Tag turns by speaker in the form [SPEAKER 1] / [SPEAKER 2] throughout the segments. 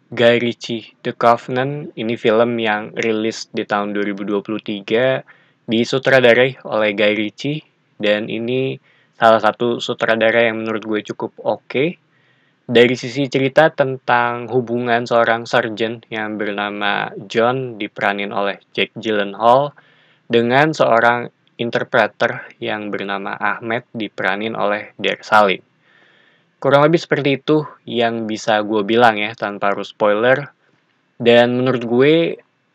[SPEAKER 1] Guy Ritchie, The Covenant, ini film yang rilis di tahun 2023, disutradarai oleh Guy Ritchie, dan ini salah satu sutradara yang menurut gue cukup oke. Dari sisi cerita tentang hubungan seorang sergeant yang bernama John diperanin oleh Jake Gyllenhaal dengan seorang interpreter yang bernama Ahmed diperanin oleh Der Salim. Kurang lebih seperti itu yang bisa gue bilang ya tanpa harus spoiler. Dan menurut gue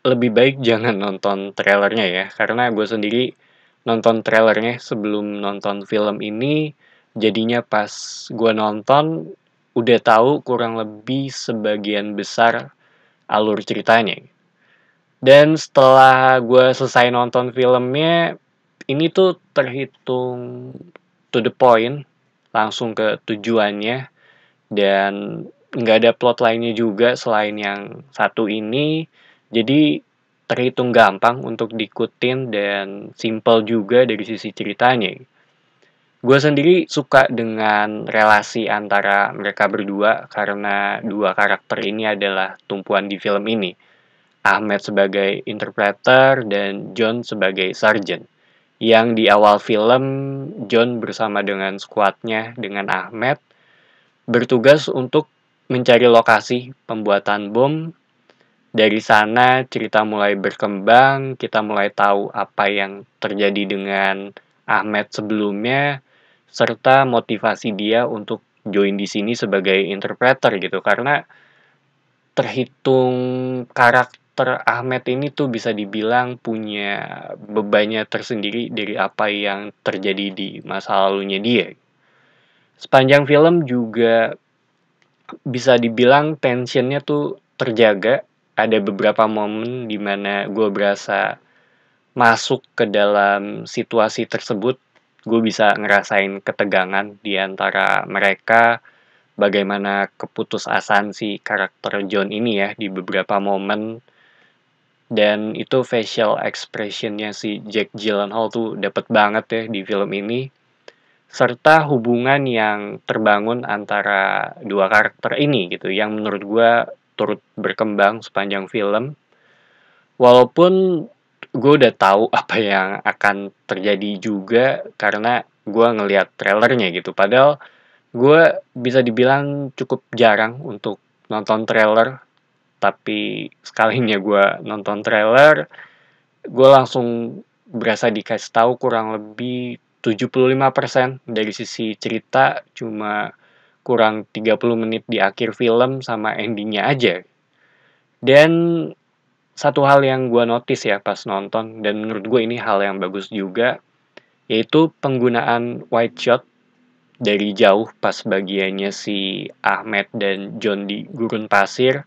[SPEAKER 1] lebih baik jangan nonton trailernya ya, karena gue sendiri nonton trailernya sebelum nonton film ini, jadinya pas gue nonton udah tahu kurang lebih sebagian besar alur ceritanya. Dan setelah gue selesai nonton filmnya, ini tuh terhitung to the point, langsung ke tujuannya, dan nggak ada plot lainnya juga selain yang satu ini, jadi terhitung gampang untuk diikutin dan simple juga dari sisi ceritanya. Gue sendiri suka dengan relasi antara mereka berdua karena dua karakter ini adalah tumpuan di film ini. Ahmed sebagai interpreter dan John sebagai sergeant. Yang di awal film, John bersama dengan skuadnya dengan Ahmed bertugas untuk mencari lokasi pembuatan bom. Dari sana cerita mulai berkembang, kita mulai tahu apa yang terjadi dengan Ahmed sebelumnya, serta motivasi dia untuk join di sini sebagai interpreter gitu. Karena terhitung karakter Ahmed ini tuh bisa dibilang punya bebannya tersendiri dari apa yang terjadi di masa lalunya dia. Sepanjang film juga bisa dibilang tensionnya tuh terjaga. Ada beberapa momen di mana gue berasa masuk ke dalam situasi tersebut. Gue bisa ngerasain ketegangan di antara mereka, bagaimana keputusasaan si karakter John ini ya di beberapa momen, dan itu facial expressionnya si Jake Gyllenhaal tuh dapet banget ya di film ini, serta hubungan yang terbangun antara dua karakter ini gitu yang menurut gue turut berkembang sepanjang film. Walaupun gue udah tahu apa yang akan terjadi juga karena gue ngelihat trailernya gitu. Padahal gue bisa dibilang cukup jarang untuk nonton trailer, tapi sekalinya gue nonton trailer, gue langsung berasa dikasih tahu kurang lebih 75% dari sisi cerita, cuma kurang 30 menit di akhir film sama endingnya aja. Dan satu hal yang gue notice ya pas nonton, dan menurut gue ini hal yang bagus juga, yaitu penggunaan wide shot dari jauh pas bagiannya si Ahmed dan John di gurun pasir.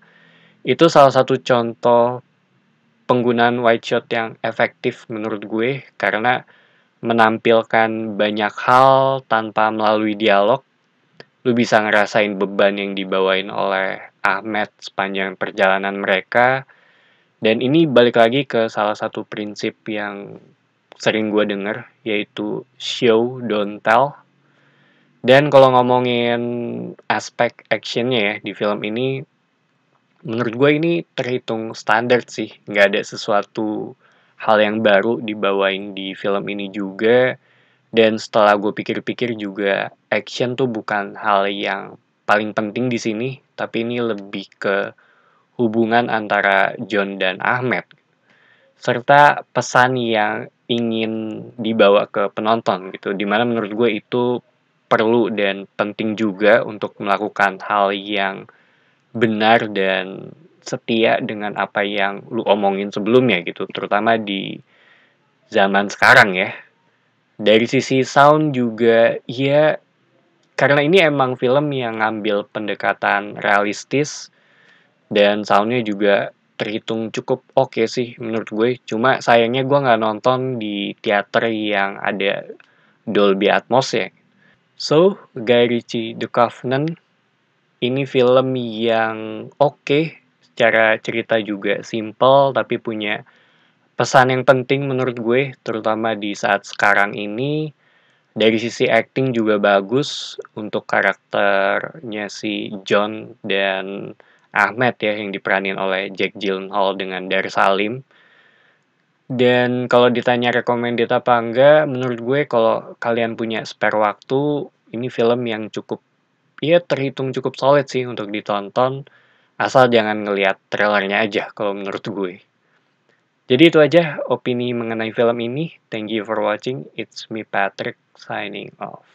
[SPEAKER 1] Itu salah satu contoh penggunaan wide shot yang efektif menurut gue, karena menampilkan banyak hal tanpa melalui dialog. Lu bisa ngerasain beban yang dibawain oleh Ahmed sepanjang perjalanan mereka. Dan ini balik lagi ke salah satu prinsip yang sering gue denger, yaitu show, don't tell. Dan kalau ngomongin aspek actionnya ya di film ini, menurut gue ini terhitung standar sih. Nggak ada sesuatu hal yang baru dibawain di film ini juga. Dan setelah gue pikir-pikir juga, action tuh bukan hal yang paling penting di sini, tapi ini lebih ke hubungan antara John dan Ahmed, serta pesan yang ingin dibawa ke penonton gitu, dimana menurut gue itu perlu dan penting juga untuk melakukan hal yang benar dan setia dengan apa yang lu omongin sebelumnya gitu, terutama di zaman sekarang ya. Dari sisi sound juga ya, karena ini emang film yang ngambil pendekatan realistis, dan soundnya juga terhitung cukup oke sih menurut gue. Cuma sayangnya gue nggak nonton di teater yang ada Dolby Atmos ya. So, Guy Ritchie The Covenant ini film yang oke, secara cerita juga simple tapi punya pesan yang penting menurut gue, terutama di saat sekarang ini. Dari sisi acting juga bagus untuk karakternya si John dan Ahmed ya, yang diperanin oleh Jake Gyllenhaal dengan Dar Salim. Dan kalau ditanya recommended apa enggak, menurut gue kalau kalian punya spare waktu, ini film yang cukup, ya terhitung cukup solid sih untuk ditonton, asal jangan ngelihat trailernya aja kalau menurut gue. Jadi itu aja opini mengenai film ini. Thank you for watching. It's me Patrick signing off.